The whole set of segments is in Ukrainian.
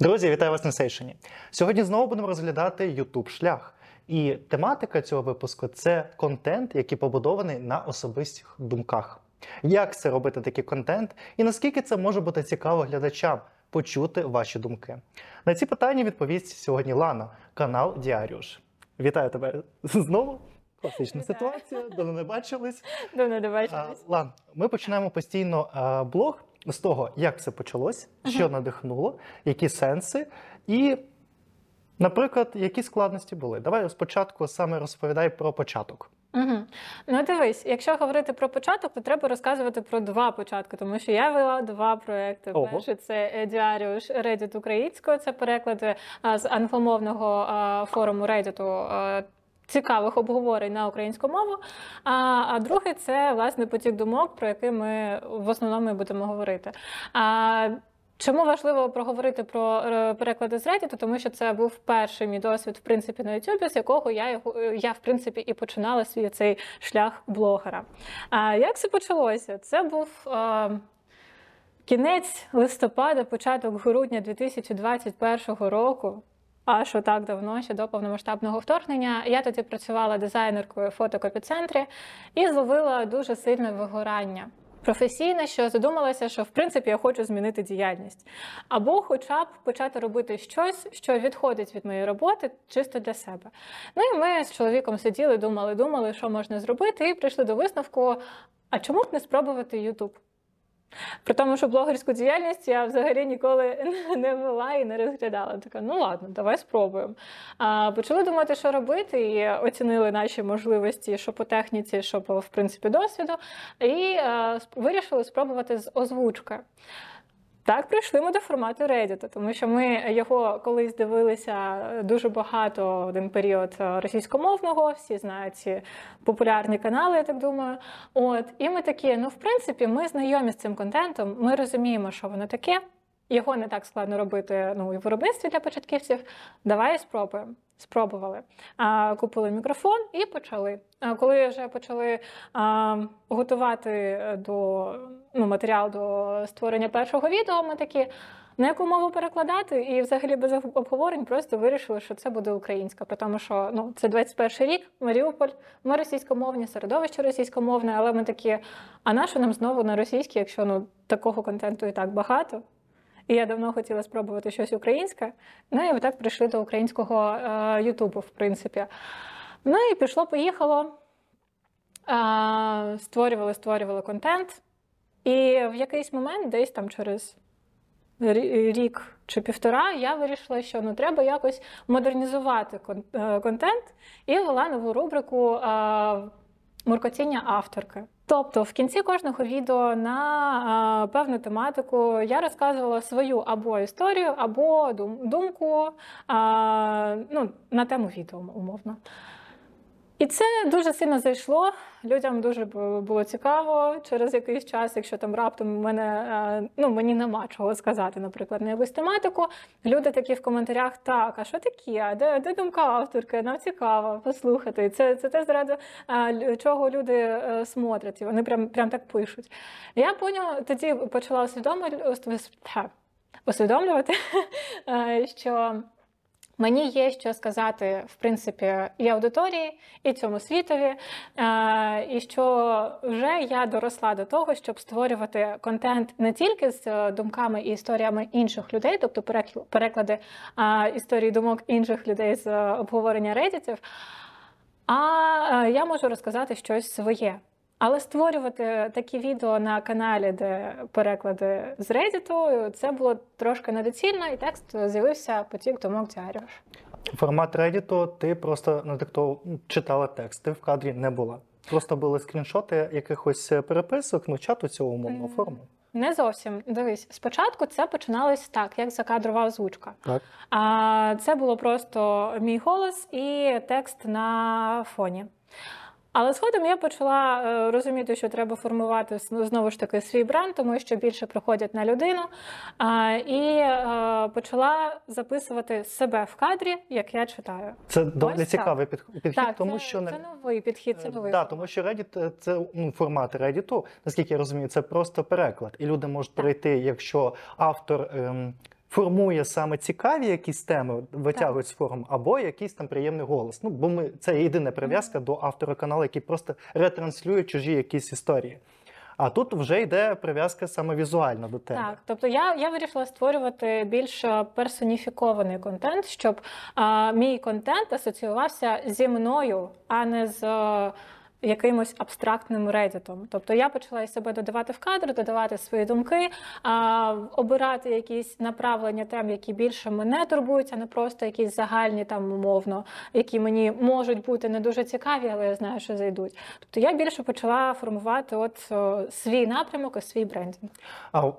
Друзі, вітаю вас на сейшені. Сьогодні знову будемо розглядати YouTube шлях. І тематика цього випуску – це контент, який побудований на особистих думках. Як це робити такий контент і наскільки це може бути цікаво глядачам почути ваші думки? На ці питання відповість сьогодні Лана, канал Діаріуш. Вітаю тебе знову. Класична ситуація, давно не бачились. Давно не бачились. Лан, ми починаємо постійно блог з того, як все почалось, що надихнуло, які сенси і, наприклад, які складності були. Давай спочатку саме розповідай про початок. Ну дивись, якщо говорити про початок, то треба розказувати про два початки, тому що я вела два проекти. Перший – це Діаріуш Reddit українською, це переклади з англомовного форуму Reddit, цікавих обговорень на українську мову, а другий – це, власне, потік думок, про який ми в основному будемо говорити. Чому важливо проговорити про переклади з Reddit? Тому що це був перший мій досвід, в принципі, на YouTube, з якого я в принципі, і починала свій цей шлях блогера. Як це почалося? Це був кінець листопада, початок грудня 2021 року. Аж отак давно, ще до повномасштабного вторгнення. Я тоді працювала дизайнеркою в фотокопіцентрі і зловила дуже сильне вигорання професійне, що задумалася, що в принципі я хочу змінити діяльність. Або хоча б почати робити щось, що відходить від моєї роботи чисто для себе. Ну і ми з чоловіком сиділи, думали, що можна зробити, і прийшли до висновку, а чому б не спробувати YouTube? При тому, що блогерську діяльність я взагалі ніколи не вела і не розглядала. Така, ну ладно, давай спробуємо. Почали думати, що робити, і оцінили наші можливості, що по техніці, що по, в принципі, досвіду, і вирішили спробувати з озвучки. Так, прийшли ми до формату Reddit, тому що ми його колись дивилися дуже багато один період російськомовного, всі знають ці популярні канали, я так думаю. І ми такі, ну, в принципі, ми знайомі з цим контентом, ми розуміємо, що воно таке, його не так складно робити, ну, і в виробництві для початківців, давай спробуємо. Спробували. Купили мікрофон і почали. Коли вже почали готувати матеріал до створення першого відео, ми такі, на яку мову перекладати? І взагалі без обговорень просто вирішили, що це буде українська. Тому що це 21 рік, Маріуполь, ми російськомовні, середовище російськомовне, але ми такі, а нащо нам знову на російській, якщо такого контенту і так багато? І я давно хотіла спробувати щось українське. Ну і так прийшли до українського Ютубу, в принципі. Ну і пішло-поїхало. Створювали контент. І в якийсь момент, десь там через рік чи півтора, я вирішила, що треба якось модернізувати контент. І ввела нову рубрику «Муркотіння авторки». Тобто в кінці кожного відео на певну тематику я розказувала свою або історію, або думку на тему відео, умовно. І це дуже сильно зайшло, людям дуже було цікаво через якийсь час, якщо там раптом мені нема чого сказати, наприклад, на якусь тематику. Люди такі в коментарях, так, а що таке, де думка авторки, нам цікаво послухати. Це те, заради чого люди смотрять, і вони прям так пишуть. Я тоді почала усвідомлювати, що мені є що сказати, в принципі, і аудиторії, і цьому світові, і що вже я доросла до того, щоб створювати контент не тільки з думками і історіями інших людей, тобто переклади історії думок інших людей з обговорення реддітів, а я можу розказати щось своє. Але створювати такі відео на каналі, де переклади з Reddit, це було трошки недоцільно, і текст з'явився потік думок Діаріуш. Формат Reddit ти просто читала текст, ти в кадрі не була. Просто були скріншоти якихось переписок, чату цього умовного форму. Не зовсім. Дивись, спочатку це починалось так, як закадрова озвучка. Так. Це було просто мій голос і текст на фоні. Але згодом я почала розуміти, що треба формувати знову ж таки свій бренд, тому що більше приходять на людину. І почала записувати себе в кадрі, як я читаю. Це доволі цікавий підхід, так, тому це, що це новий підхід, це новий формат. Тому що Reddit – це формат Reddit, наскільки я розумію, це просто переклад. І люди можуть прийти, якщо автор формує саме цікаві якісь теми, витягують з форуму, або якийсь там приємний голос. Ну, бо це єдина прив'язка до автора каналу, який просто ретранслює чужі якісь історії. А тут вже йде прив'язка саме візуальна до тебе. Так, тобто я вирішила створювати більш персоніфікований контент, щоб мій контент асоціювався зі мною, а не з якимось абстрактним реддітом. Тобто я почала із себе додавати в кадр, додавати свої думки, обирати якісь направлення тем, які більше мене турбують, а не просто якісь загальні там умовно, які мені можуть бути не дуже цікаві, але я знаю, що зайдуть. Тобто я більше почала формувати свій напрямок і свій брендинг.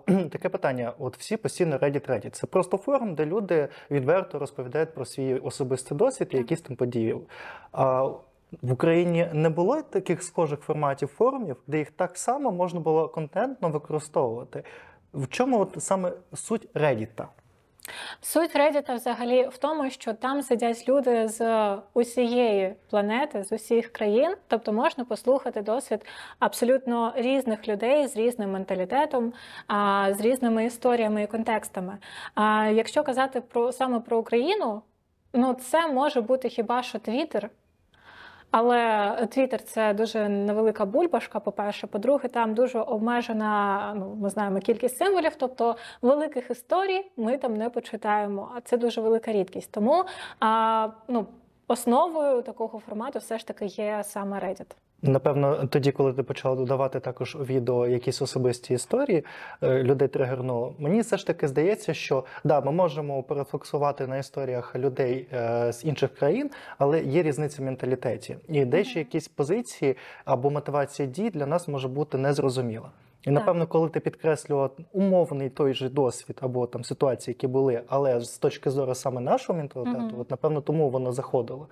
Таке питання. От всі постійно Reddit. Це просто форум, де люди відверто розповідають про свій особистий досвід і якісь там події. В Україні не було таких схожих форматів форумів, де їх так само можна було контентно використовувати. В чому саме суть Reddit? Суть Reddit взагалі в тому, що там сидять люди з усієї планети, з усіх країн, тобто можна послухати досвід абсолютно різних людей з різним менталітетом, з різними історіями і контекстами. Якщо казати саме про Україну, це може бути хіба що Twitter. Але Twitter – це дуже невелика бульбашка, по-перше. По-друге, там дуже обмежена, ми знаємо, кількість символів, тобто великих історій ми там не почитаємо, а це дуже велика рідкість. Тому основою такого формату все ж таки є саме Reddit. Напевно, тоді, коли ти почала додавати також у відео якісь особисті історії, людей тригернуло. Мені все ж таки здається, що ми можемо перефлексувати на історіях людей з інших країн, але є різниця в менталітеті. І дещо якісь позиції або мотивація дій для нас може бути незрозуміла. І, напевно, коли ти підкреслював умовний той же досвід або там ситуації, які були, але з точки зору саме нашого менталітету, напевно, тому воно заходило.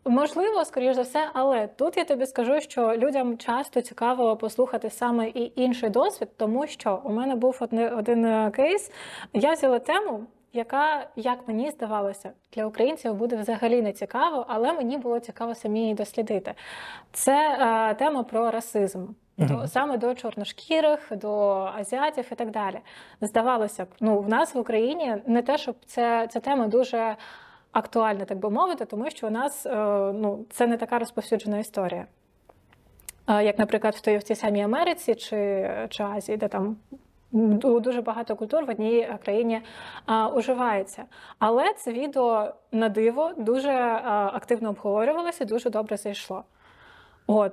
Можливо, скоріш за все, але тут я тобі скажу, що людям часто цікаво послухати саме і інший досвід, тому що у мене був один кейс. Я взяла тему, яка, як мені здавалося, для українців буде взагалі не цікаво, але мені було цікаво самі її дослідити. Це тема про расизм. Саме до чорношкірих, до азіатів і так далі. Здавалося б, в нас в Україні не те, щоб ця тема дуже актуальна, так би мовити, тому що у нас це не така розповсюджена історія. Як, наприклад, в тій самій Америці чи Азії, де там дуже багато культур в одній країні уживається. Але це відео на диво дуже активно обговорювалося, дуже добре зайшло.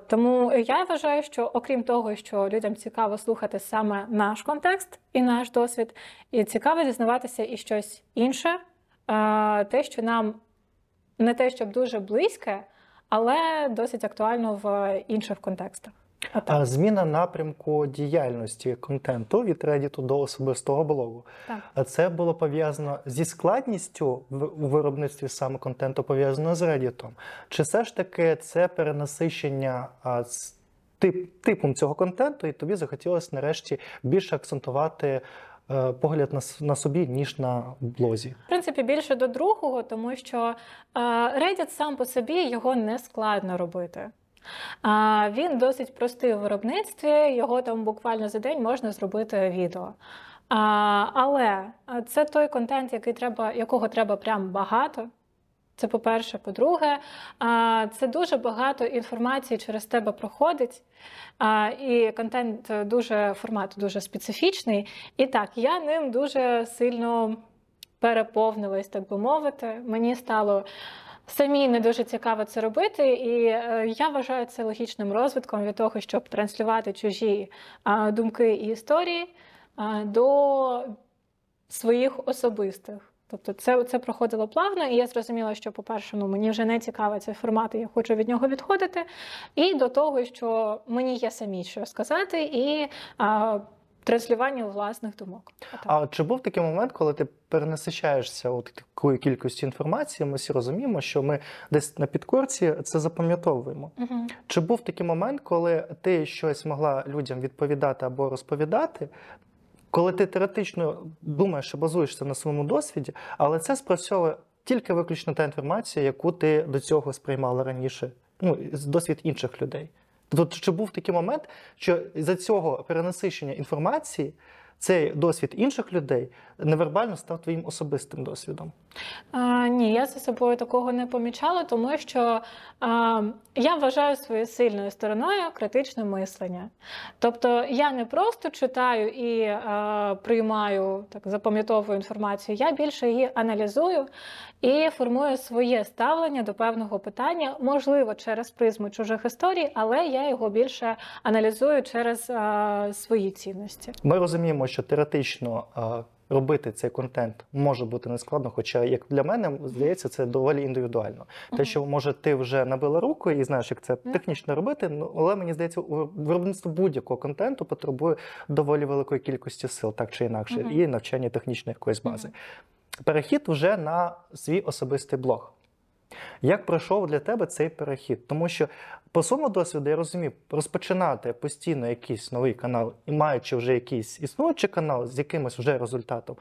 Тому я вважаю, що окрім того, що людям цікаво слухати саме наш контекст і наш досвід, і цікаво дізнаватися і щось інше, те, що нам не те, щоб дуже близьке, але досить актуально в інших контекстах. Зміна напрямку діяльності контенту від Reddit до особистого блогу. Так. Це було пов'язано зі складністю у виробництві саме контенту, пов'язано з Reddit? Чи все ж таки це перенасичення типом цього контенту, і тобі захотілося нарешті більше акцентувати погляд на собі, ніж на блозі? В принципі, більше до другого, тому що Reddit сам по собі його не складно робити. Він досить простий у виробництві, його там буквально за день можна зробити відео. Але це той контент, якого треба прям багато. Це по-перше. По-друге, це дуже багато інформації через тебе проходить, і контент формат дуже специфічний. І так, я ним дуже сильно переповнилась, так би мовити. Мені стало самі не дуже цікаво це робити, і я вважаю це логічним розвитком від того, щоб транслювати чужі думки і історії до своїх особистих. Тобто це проходило плавно, і я зрозуміла, що, по-перше, мені вже не цікавий цей формат, і я хочу від нього відходити. І до того, що мені є самі що сказати, і транслювання власних думок. А чи був такий момент, коли ти перенасичаєшся такою кількістю інформації, ми всі розуміємо, що ми десь на підкорці це запам'ятовуємо. Чи був такий момент, коли ти щось могла людям відповідати або розповідати, коли ти теоретично думаєш, що базуєшся на своєму досвіді, але це спрацьовує тільки виключно та інформація, яку ти до цього сприймала раніше, з досвід інших людей? Тобто, чи був такий момент, що за цього перенасичення інформації цей досвід інших людей невербально став твоїм особистим досвідом? Ні, я за собою такого не помічала, тому що я вважаю своєю сильною стороною критичне мислення. Тобто я не просто читаю і приймаю, так, запам'ятовую інформацію, я більше її аналізую і формую своє ставлення до певного питання, можливо, через призму чужих історій, але я його більше аналізую через свої цінності. Ми розуміємо, що теоретично робити цей контент може бути нескладно, хоча, як для мене, здається, це доволі індивідуально. Те, що, може, ти вже набила руку і знаєш, як це технічно робити, але, мені здається, виробництво будь-якого контенту потребує доволі великої кількості сил, так чи інакше, і навчання технічної якоїсь бази. Перехід вже на свій особистий блог. Як пройшов для тебе цей перехід? Тому що по своєму досвіду я розумію, розпочинати постійно якийсь новий канал і маючи вже якийсь існуючий канал з якимось вже результатом,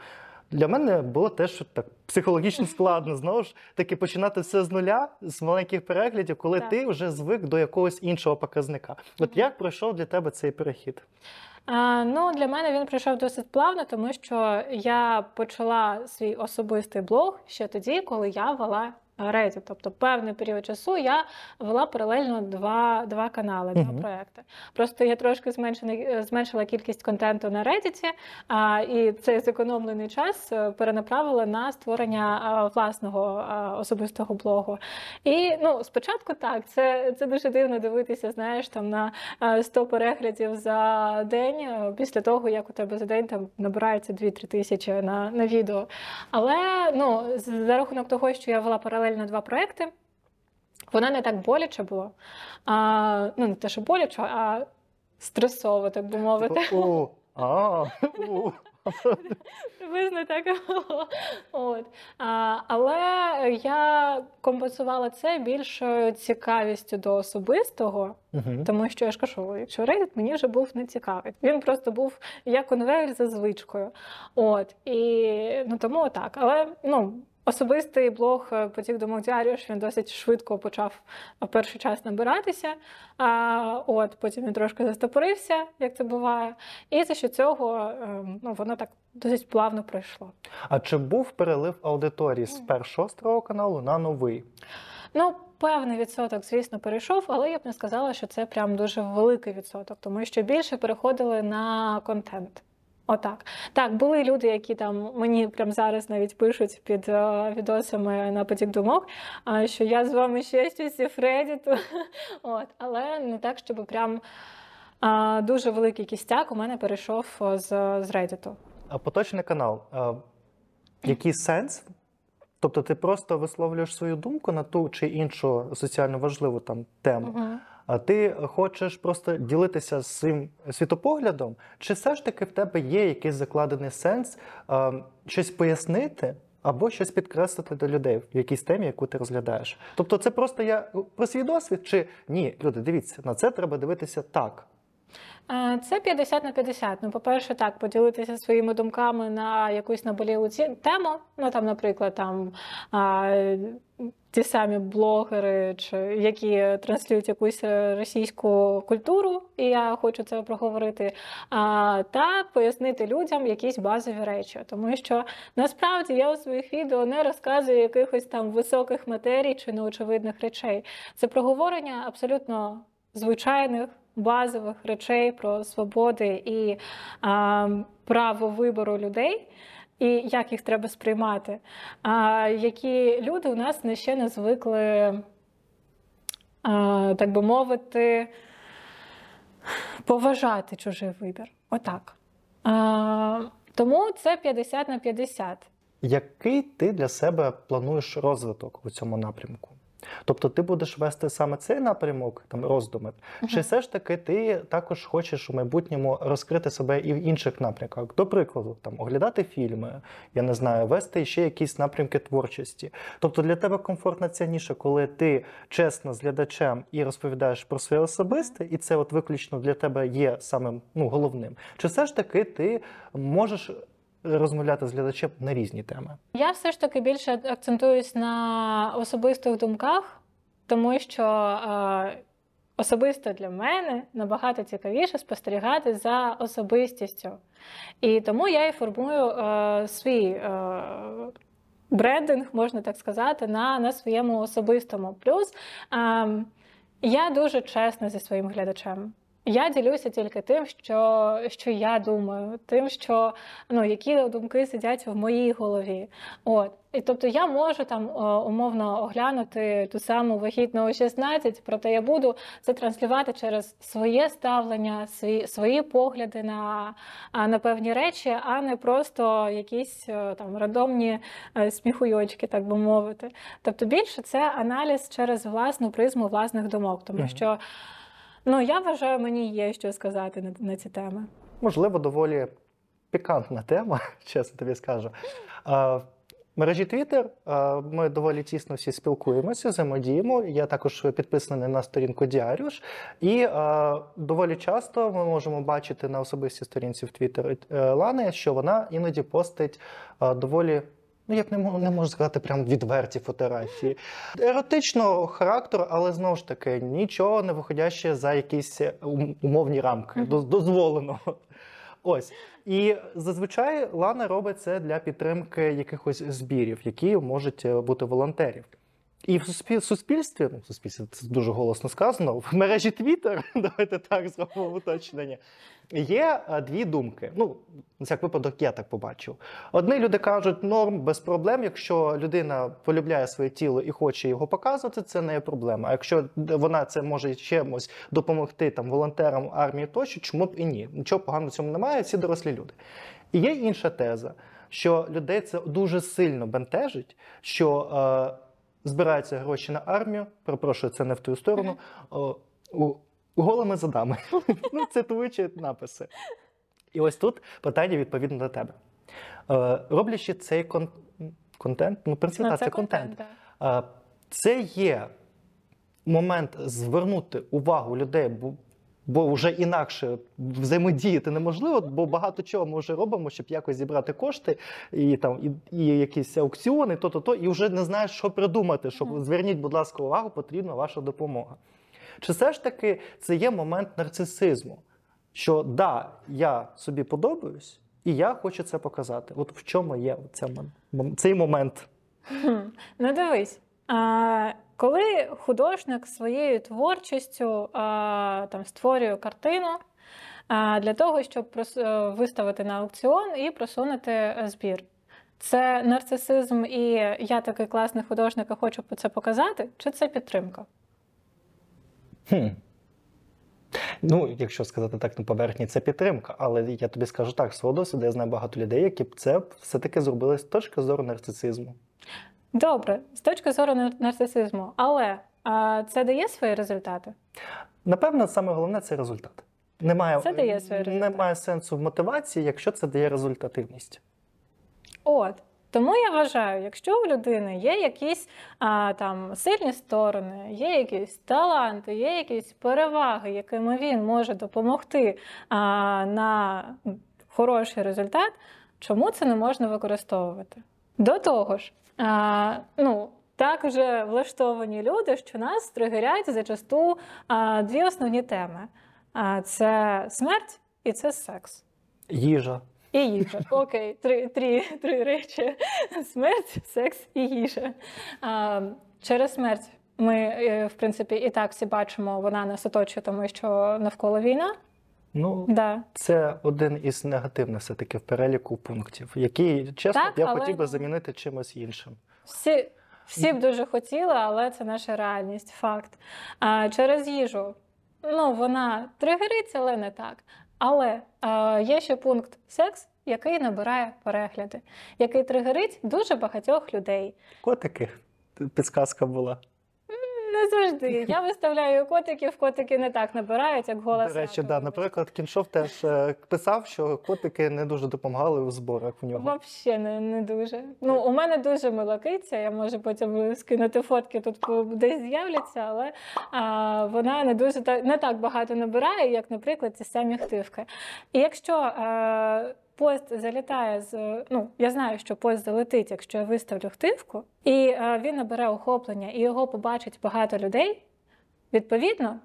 для мене було теж так психологічно складно, знову ж таки, починати все з нуля, з маленьких переглядів, коли ти вже звик до якогось іншого показника. От як пройшов для тебе цей перехід? Ну, для мене він пройшов досить плавно, тому що я почала свій особистий блог ще тоді, коли я вела Reddit. Тобто певний період часу я вела паралельно два канали, два проекти. Просто я трошки зменшила кількість контенту на Reddit, і цей зекономлений час перенаправила на створення власного особистого блогу. І ну, спочатку так, це дуже дивно дивитися, знаєш, там на 100 переглядів за день, після того, як у тебе за день там набирається 2-3 тисячі на відео. Але ну, за рахунок того, що я вела паралельно 2 проекти, вона не так боляче було. Ну, не те, що боляче, а стресово, так би мовити. Приблизно так було. От. Але я компенсувала це більшою цікавістю до особистого, тому що, я ж кажу, якщо Reddit мені вже був не цікавий. Він просто був як конвейер за звичкою. От. І, ну, тому так. Але, ну, особистий блог «Потік думок Діаріуш», він досить швидко почав перший час набиратися, потім він трошки застопорився, як це буває, і за що цього ну, воно так досить плавно пройшло. А чи був перелив аудиторії з першого старого каналу на новий? Ну, певний відсоток, звісно, перейшов, але я б не сказала, що це прям дуже великий відсоток, тому що більше переходили на контент. Отак. Так, були люди, які там мені прямо зараз навіть пишуть під відосами на «Потік думок», що я з вами ще щось із Reddit. От. Але не так, щоб прям дуже великий кістяк у мене перейшов з Reddit. А поточний канал, який сенс? Тобто ти просто висловлюєш свою думку на ту чи іншу соціально важливу там тему, а ти хочеш просто ділитися своїм світопоглядом, чи все ж таки в тебе є якийсь закладений сенс щось пояснити або щось підкреслити до людей в якійсь темі, яку ти розглядаєш? Тобто це просто я про свій досвід, чи ні, люди, дивіться, на це треба дивитися так? Це 50 на 50. Ну, по-перше, так, поділитися своїми думками на якусь наболілу тему. Ну, там, наприклад, там ті самі блогери, чи які транслюють якусь російську культуру, і я хочу це проговорити, та пояснити людям якісь базові речі. Тому що, насправді, я у своїх відео не розказую якихось там високих матерій чи неочевидних речей. Це проговорення абсолютно звичайних, базових речей про свободи і право вибору людей, і як їх треба сприймати, які люди у нас ще не звикли, так би мовити, поважати чужий вибір. Отак. Тому це 50 на 50. Який ти для себе плануєш розвиток у цьому напрямку? Тобто ти будеш вести саме цей напрямок, там, роздуми, чи все ж таки ти також хочеш у майбутньому розкрити себе і в інших напрямках? До прикладу, там, оглядати фільми, я не знаю, вести ще якісь напрямки творчості. Тобто для тебе комфортна ця ніша, коли ти чесно з глядачем і розповідаєш про своє особисте, і це от виключно для тебе є самим головним. Чи все ж таки ти можеш розмовляти з глядачем на різні теми? Я все ж таки більше акцентуюсь на особистих думках, тому що особисто для мене набагато цікавіше спостерігати за особистістю. І тому я і формую свій брендинг, можна так сказати, на своєму особистому. Плюс я дуже чесна зі своїм глядачем. Я ділюся тільки тим, що я думаю, тим, які думки сидять в моїй голові. І тобто я можу там умовно оглянути ту саму вагітну у 16, проте я буду це транслювати через своє ставлення, свої погляди на певні речі, а не просто якісь там рандомні сміхуйочки, так би мовити. Тобто більше це аналіз через власну призму власних думок, тому що я вважаю, мені є що сказати на ці теми. Можливо, доволі пікантна тема, чесно тобі скажу. В мережі Twitter ми доволі тісно всі спілкуємося, взаємодіємо. Я також підписаний на сторінку Діаріуш. І доволі часто ми можемо бачити на особистій сторінці в Twitter Лани, що вона іноді постить доволі, я б не можу сказати прям відверті фотографії. Еротичного характеру, але знову ж таки нічого не виходяще за якісь умовні рамки, дозволеного. Ось. І зазвичай Лана робить це для підтримки якихось збірів, які можуть бути волонтерів. І в суспільстві, це дуже голосно сказано, в мережі Twitter, давайте так зробимо уточнення, є дві думки. Як випадок, я так побачив. Одні люди кажуть, норм, без проблем, якщо людина полюбляє своє тіло і хоче його показувати, це не є проблема. А якщо вона це може чимось допомогти там, волонтерам, армії тощо, чому б і ні? Нічого поганого в цьому немає, всі дорослі люди. І є інша теза, що людей це дуже сильно бентежить, що збираються гроші на армію, перепрошую, це не в ту сторону, голими задами, цитуючи написи. І ось тут питання відповідно до тебе. Роблячи цей контент, в принципі, це контент. Це є момент звернути увагу людей, бо вже інакше взаємодіяти неможливо, бо багато чого ми вже робимо, щоб якось зібрати кошти, і якісь аукціони, і вже не знаєш, що придумати, щоб зверніть, будь ласка, увагу, потрібна ваша допомога. Чи все ж таки це є момент нарцисизму? Що, я собі подобаюсь, і я хочу це показати. От в чому є цей момент? Дивись. Коли художник своєю творчістю створює картину для того, щоб виставити на аукціон і просунути збір. Це нарцисизм і я такий класний художник, і хочу це показати, чи це підтримка? Якщо сказати так на поверхні, це підтримка. Але я тобі скажу так, з свого досвіду я знаю багато людей, які б це все-таки зробили з точки зору нарцисизму. Добре, з точки зору нарцисизму. Але це дає свої результати? Напевно, саме головне – це результат. Це дає свої результати. Немає сенсу в мотивації, якщо це дає результативність. Тому я вважаю, якщо у людини є якісь сильні сторони, є якісь таланти, є якісь переваги, якими він може допомогти на хороший результат, чому це не можна використовувати? До того ж, так вже влаштовані люди, що нас тригерять зачасту дві основні теми. Це смерть і це секс. Їжа. І їжа. Окей, три речі. Смерть, секс і їжа. Через смерть ми, в принципі, і так всі бачимо, вона нас оточує, тому що навколо війна. Це один із негативних все-таки в переліку пунктів, який, чесно, я хотів би замінити чимось іншим. Всі б дуже хотіли, але це наша реальність, факт. Через їжу, вона тригериться, але не так. Але є ще пункт секс, який набирає перегляди, який тригерить дуже багатьох людей. Котики? Підсказка була. Не завжди. Я виставляю котиків, котики не так набирають, як гола. До речі, наприклад, Кіншов теж писав, що котики не дуже допомагали у зборах в нього. Взагалі не дуже. У мене дуже мила киця, я можу потім скинути фотки, тут десь з'являться, але вона не так багато набирає, як, наприклад, ці самі хтивки. І якщо пост залітає я знаю, що пост залетить, якщо я виставлю хтивку, і він набере охоплення, і його побачить багато людей, відповідно,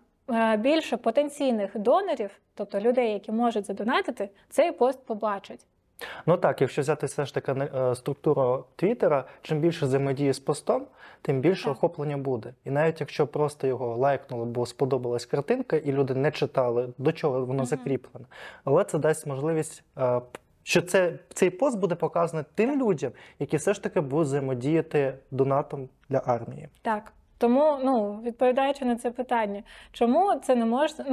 більше потенційних донорів, тобто людей, які можуть задонатити, цей пост побачать. Ну так, якщо взяти все ж таки структуру Твіттера, чим більше взаємодії з постом, тим більше Так. охоплення буде. І навіть якщо просто його лайкнули, бо сподобалась картинка, і люди не читали, до чого воно закріплено, але це дасть можливість, що цей пост буде показаний тим людям, які все ж таки будуть взаємодіяти донатом для армії. Так. Тому, відповідаючи на це питання, чому це не можна,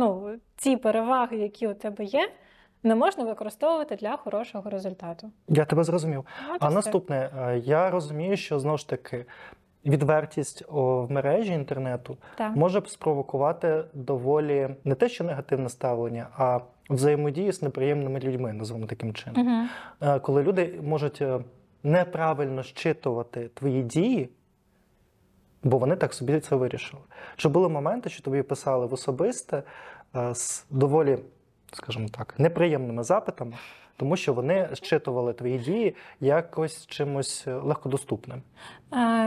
ці переваги, які у тебе є, не можна використовувати для хорошого результату? Я тебе зрозумів. От і А все. наступне, я розумію, що знову ж таки відвертість в мережі інтернету Так. може б спровокувати доволі не те, що негативне ставлення, а взаємодію з неприємними людьми, називаємо таким чином. Угу. Коли люди можуть неправильно щитувати твої дії, бо вони так собі це вирішили. Чи були моменти, що тобі писали в особисте з доволі, скажімо так, неприємними запитами, тому що вони щитували твої дії якось чимось легкодоступним?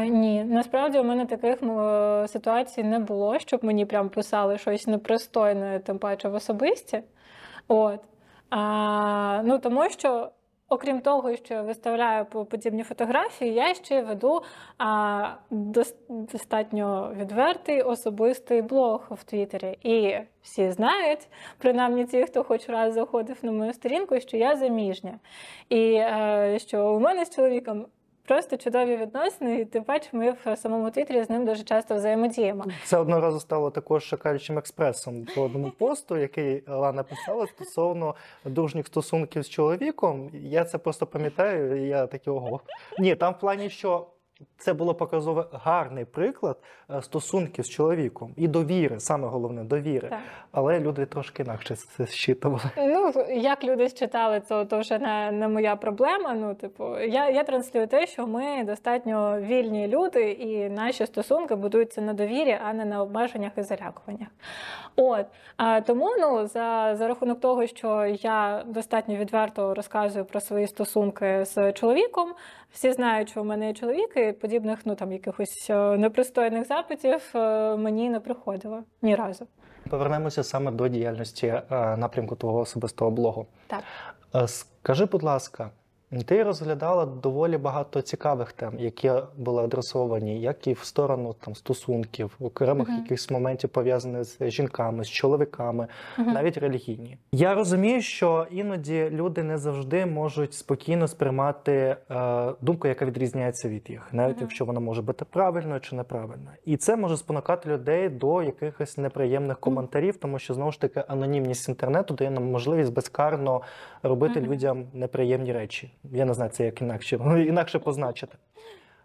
Ні, насправді у мене таких ситуацій не було, щоб мені прям писали щось непристойне, тим паче в особисті. Тому що, окрім того, що я виставляю подібні фотографії, я ще веду достатньо відвертий особистий блог в Твіттері. І всі знають, принаймні ті, хто хоч раз заходив на мою сторінку, що я заміжня. І що у мене з чоловіком просто чудові відносини, і тим паче ми в самому Твіттері з ним дуже часто взаємодіємо. Це одного разу стало також шокуючим експресом по одному посту, який Лана писала стосовно дружніх стосунків з чоловіком. Я це просто пам'ятаю, і я такий ого. Ні, там в плані, що це було показовий гарний приклад стосунків з чоловіком. І довіри, саме головне, довіри. Так. Але люди трошки інакше це щитували. Як люди считали, то вже не моя проблема. Я транслюю те, що ми достатньо вільні люди, і наші стосунки будуються на довірі, а не на обмеженнях і залякуваннях. Тому за рахунок того, що я достатньо відверто розказую про свої стосунки з чоловіком, всі знають, що в мене є чоловік, і подібних якихось непристойних запитів мені не приходило ні разу. Повернемося саме до діяльності напрямку твого особистого блогу. Так. Скажи, будь ласка, ти розглядала доволі багато цікавих тем, які були адресовані, як і в сторону стосунків, окремих якихось моментів пов'язаних з жінками, з чоловіками, навіть релігійні. Я розумію, що іноді люди не завжди можуть спокійно сприймати думку, яка відрізняється від їх, навіть якщо вона може бути правильною чи неправильною. І це може спонукати людей до якихось неприємних коментарів, тому що, знову ж таки, анонімність інтернету дає нам можливість безкарно робити людям неприємні речі. Я не знаю, це як інакше позначити.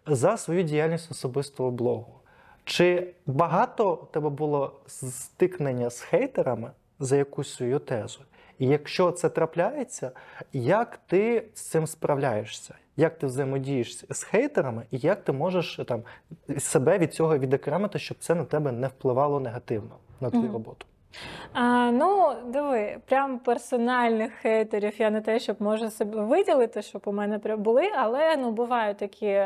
За свою діяльність особистого блогу. Чи багато у тебе було стикнення з хейтерами за якусь свою тезу? І якщо це трапляється, як ти з цим справляєшся? Як ти взаємодієш з хейтерами? І як ти можеш себе від цього відокремити, щоб це на тебе не впливало негативно на твою роботу? Диви, прям персональних хейтерів я не те, щоб можу себе виділити, щоб у мене були, але бувають такі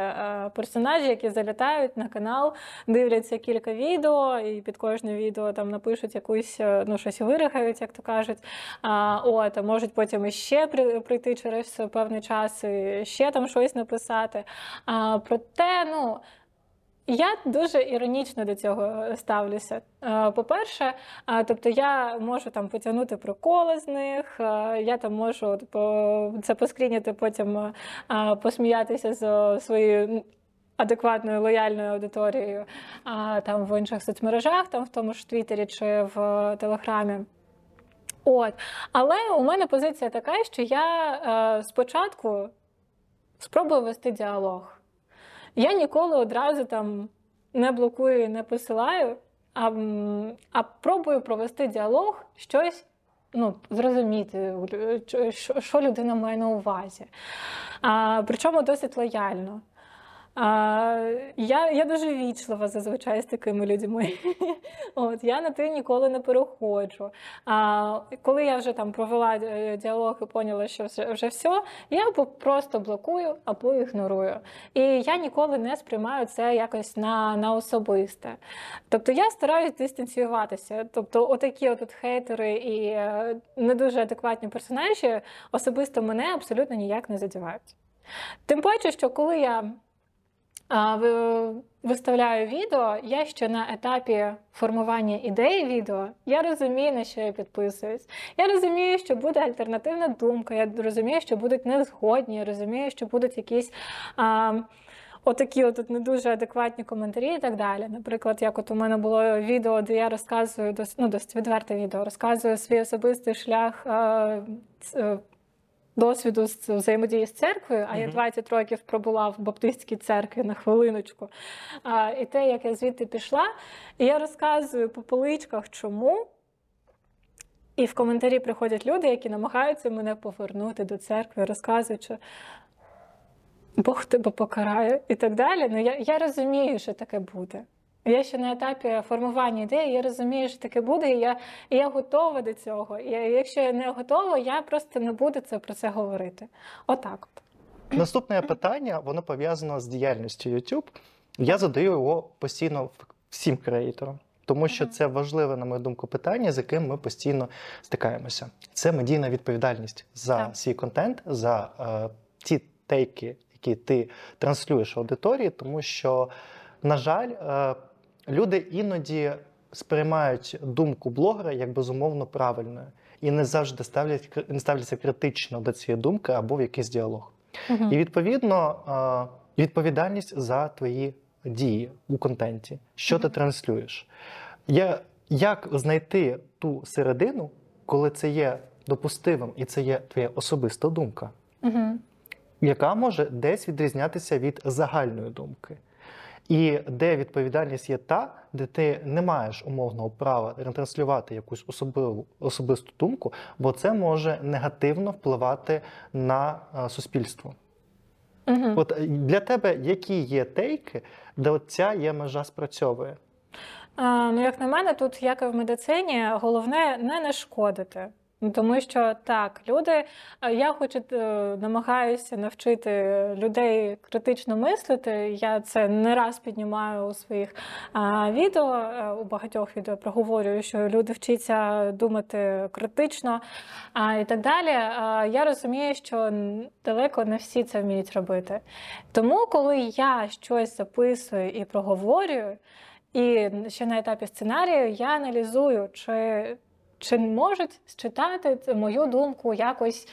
персонажі, які залітають на канал, дивляться кілька відео, і під кожне відео там напишуть якусь, щось виригають, як то кажуть, а можуть потім іще прийти через певний час і ще там щось написати. Проте, я дуже іронічно до цього ставлюся. По-перше, я можу потягнути приколи з них, я можу це поскріняти, потім посміятися з своєю адекватною, лояльною аудиторією в інших соцмережах, в тому ж Твіттері чи в Телеграмі. Але у мене позиція така, що я спочатку спробую вести діалог. Я ніколи одразу не блокую і не посилаю, а пробую провести діалог, щось зрозуміти, що людина має на увазі. Причому досить лояльно. Я дуже вічлива зазвичай з такими людьми. Я на ти ніколи не переходжу. Коли я вже там провела діалог і поняла, що вже все, я або просто блокую, або ігнорую. І я ніколи не сприймаю це якось на особисте. Тобто я стараюсь дистанціюватися. Тобто отакі от хейтери і не дуже адекватні персонажі особисто мене абсолютно ніяк не задівають. Тим паче, що коли я виставляю відео, я ще на етапі формування ідеї відео, я розумію, на що я підписуюсь. Я розумію, що буде альтернативна думка, я розумію, що будуть незгодні, я розумію, що будуть якісь отакі от не дуже адекватні коментарі і так далі. Наприклад, як от у мене було відео, де я розказую, досить відверте відео, розказую свій особистий шлях досвіду з взаємодії з церквою, а я 20 років пробула в баптистській церкві на хвилиночку. І те, як я звідти пішла, і я розказую по поличках, чому. І в коментарі приходять люди, які намагаються мене повернути до церкви, розказуючи, Бог тебе покарає і так далі. Ну, я розумію, що таке буде. Я ще на етапі формування ідеї, я розумію, що таке буде, і я готова до цього. І якщо я не готова, я просто не буду про це говорити. Отак от. Наступне питання, воно пов'язано з діяльністю YouTube. Я задаю його постійно всім креаторам, тому що це важливе, на мою думку, питання, з яким ми постійно стикаємося. Це медійна відповідальність за свій контент, за ті тейки, які ти транслюєш аудиторії, тому що, на жаль, люди іноді сприймають думку блогера як безумовно правильною і не завжди ставляться критично до цієї думки або в якийсь діалог. І, відповідно, відповідальність за твої дії у контенті, що ти транслюєш. Як знайти ту середину, коли це є допустимим і це є твоя особиста думка, яка може десь відрізнятися від загальної думки. І де відповідальність є та, де ти не маєш умовного права ретранслювати якусь особисту думку, бо це може негативно впливати на суспільство. От для тебе які є тейки, де ця є межа спрацьовує? Ну, як на мене, тут, як і в медицині, головне не нашкодити. Тому що так, люди, я хоч намагаюся навчити людей критично мислити, я це не раз піднімаю у своїх відео, у багатьох відео проговорюю, що люди вчаться думати критично і так далі. Я розумію, що далеко не всі це вміють робити. Тому, коли я щось записую і проговорюю, і ще на етапі сценарію я аналізую, чи можуть считати мою думку якось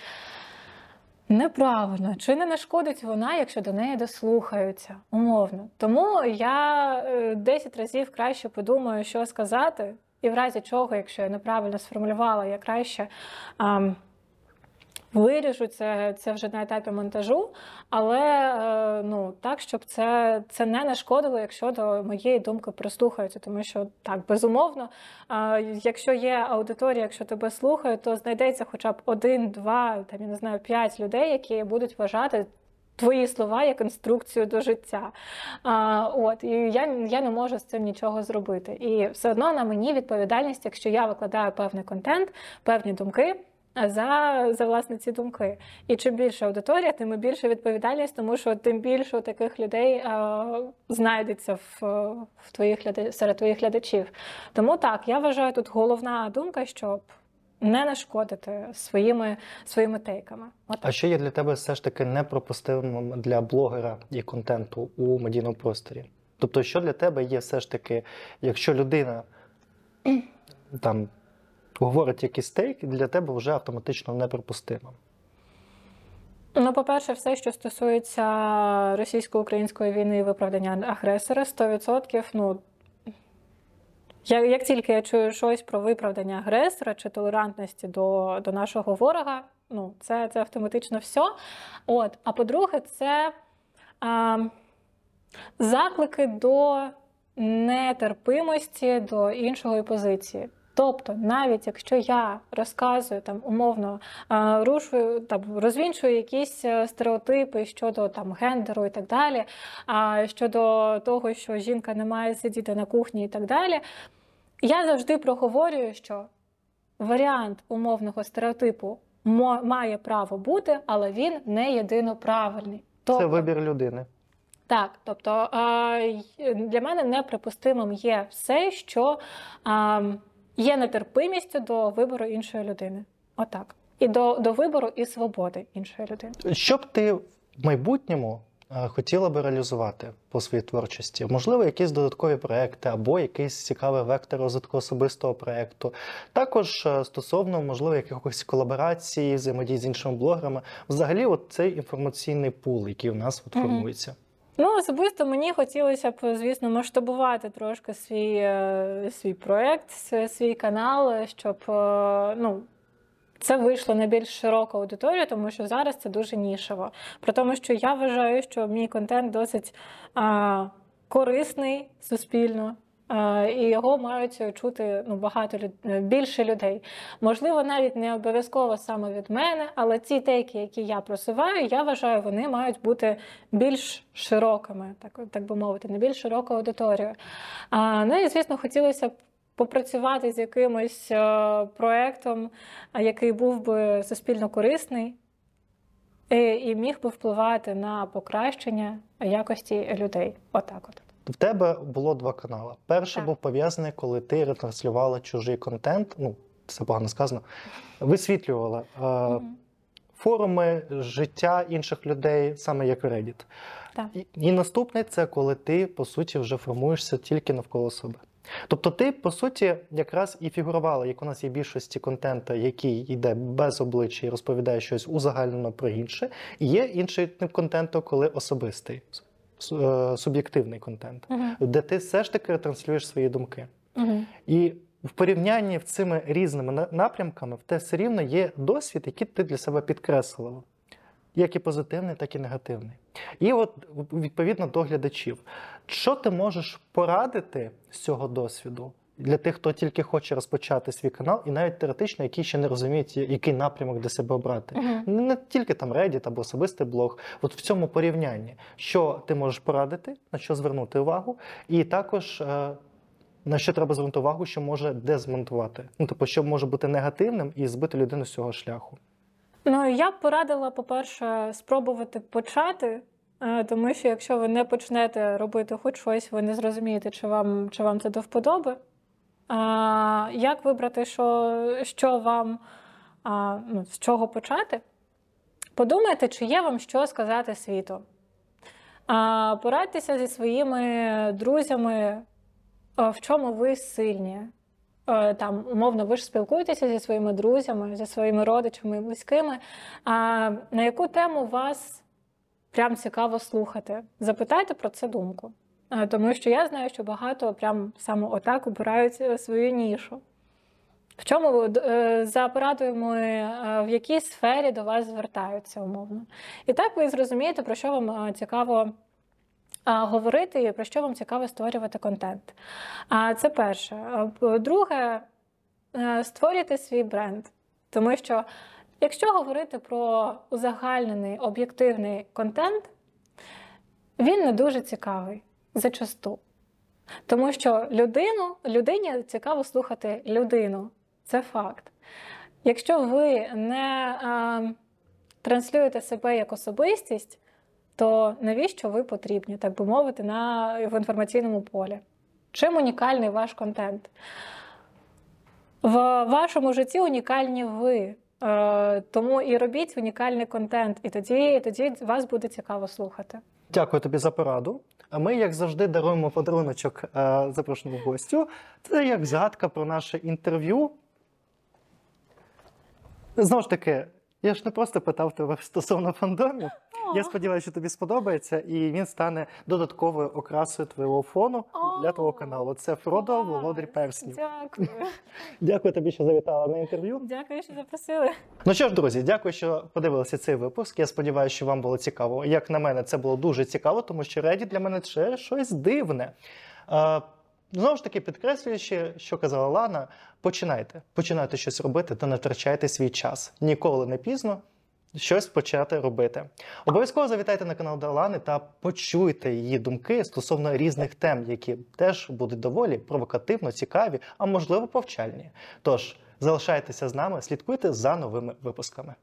неправильно, чи не нашкодить вона, якщо до неї дослухаються, умовно. Тому я 10 разів краще подумаю, що сказати, і в разі чого, якщо я неправильно сформулювала, я краще виріжу це вже на етапі монтажу, але так, щоб це не нашкодило, якщо до моєї думки прислухаються. Тому що, так, безумовно, якщо є аудиторія, якщо тебе слухають, то знайдеться хоча б 1, 2, 5 людей, які будуть вважати твої слова як інструкцію до життя. І я не можу з цим нічого зробити. І все одно на мені відповідальність, якщо я викладаю певний контент, певні думки, за власне ці думки. І чим більше аудиторія, тим більше відповідальність, тому що тим більше таких людей знайдеться серед твоїх глядачів. Тому так, я вважаю, тут головна думка, щоб не нашкодити своїми тейками. А що є для тебе все ж таки непропустимим для блогера і контенту у медійному просторі? Тобто, що для тебе є все ж таки, якщо людина там говорить якийсь тейк, для тебе вже автоматично неприпустимо? Ну, по-перше, все, що стосується російсько-української війни і виправдання агресора, 100%, як тільки я чую щось про виправдання агресора чи толерантності до нашого ворога, це автоматично все. А по-друге, це заклики до нетерпимості до іншої позиції. Тобто, навіть якщо я розказую там умовно, розвінчую якісь стереотипи щодо там гендеру і так далі, щодо того, що жінка не має сидіти на кухні і так далі, я завжди проговорюю, що варіант умовного стереотипу має право бути, але він не єдино правильний. Це вибір людини. Так, тобто для мене неприпустимим є все, що є нетерпимістю до вибору іншої людини. Отак. І до вибору і свободи іншої людини. Що б ти в майбутньому хотіла би реалізувати по своїй творчості? Можливо, якісь додаткові проекти або якийсь цікавий вектор розвитку особистого проекту. Також стосовно, можливо, якихось колаборацій, взаємодій з іншими блогерами. Взагалі, от цей інформаційний пул, який у нас формується. Ну, особисто мені хотілося б, звісно, масштабувати трошки свій проєкт, свій канал, щоб це вийшло на більш широку аудиторію, тому що зараз це дуже нішево. При тому, що я вважаю, що мій контент досить корисний суспільно, і його мають чути більше людей. Можливо, навіть не обов'язково саме від мене, але ці тейки, які я просуваю, я вважаю, вони мають бути більш широкими, так би мовити, на більш широку аудиторію. Ну і, звісно, хотілося б попрацювати з якимось проєктом, який був би суспільно корисний і міг би впливати на покращення якості людей. Отак от. В тебе було 2 канали. Перший був пов'язаний, коли ти ретранслювала чужий контент, це погано сказано, висвітлювала форуми, життя інших людей, саме як Reddit. Так. І наступний – це коли ти, по суті, вже формуєшся тільки навколо себе. Тобто ти, по суті, якраз і фігурувала, як у нас є більшості контенту, який йде без обличчя і розповідає щось узагальнено про інше, і є інший тип контенту, коли особистий, суб'єктивний контент, де ти все ж таки ретранслюєш свої думки. І в порівнянні з цими різними напрямками в те все рівно є досвід, який ти для себе підкреслила. Як і позитивний, так і негативний. І от, відповідно, до глядачів. Що ти можеш порадити з цього досвіду для тих, хто тільки хоче розпочати свій канал, і навіть теоретично, які ще не розуміють, який напрямок для себе обрати? Не тільки там Reddit або особистий блог. От в цьому порівнянні. Що ти можеш порадити, на що звернути увагу, і також на що треба звернути увагу, що може дезмонтувати. Тобто, що може бути негативним і збити людину з цього шляху. Я б порадила, по-перше, спробувати почати, тому що якщо ви не почнете робити хоч щось, ви не зрозумієте, чи вам це до вподоби. Як вибрати, що вам, з чого почати? Подумайте, чи є вам що сказати світу. Порадьтеся зі своїми друзями, в чому ви сильні. Умовно, ви ж спілкуєтеся зі своїми друзями, зі своїми родичами і близькими. На яку тему вас прям цікаво слухати? Запитайте про це думку. Тому що я знаю, що багато прям саме отак обирають свою нішу. В чому за порадою в якій сфері до вас звертаються, умовно. І так ви зрозумієте, про що вам цікаво говорити і про що вам цікаво створювати контент. Це перше. Друге, створюйте свій бренд. Тому що, якщо говорити про узагальнений, об'єктивний контент, він не дуже цікавий зачасту. Тому що людині цікаво слухати людину. Це факт. Якщо ви не транслюєте себе як особистість, то навіщо ви потрібні, так би мовити, в інформаційному полі? Чим унікальний ваш контент? В вашому житті унікальні ви. Тому і робіть унікальний контент, і тоді вас буде цікаво слухати. Дякую тобі за пораду. А ми, як завжди, даруємо подаруночок запрошеному гостю. Це як згадка про наше інтерв'ю. Знову ж таки, я ж не просто питав тебе стосовно фандомів. Я сподіваюся, що тобі сподобається, і він стане додатковою окрасою твого фону для твого каналу. Це Фродо, Володар Перснів. Дякую. Дякую тобі, що завітала на інтерв'ю. Дякую, що запросили. Ну що ж, друзі, дякую, що подивилися цей випуск. Я сподіваюся, що вам було цікаво. Як на мене, це було дуже цікаво, тому що Reddit для мене це щось дивне. Знову ж таки, підкреслюючи, що казала Лана, починайте щось робити та не втрачайте свій час. Ніколи не пізно щось почати робити. Обов'язково завітайте на канал Лани та почуйте її думки стосовно різних тем, які теж будуть доволі провокативно, цікаві, а можливо повчальні. Тож, залишайтеся з нами, слідкуйте за новими випусками.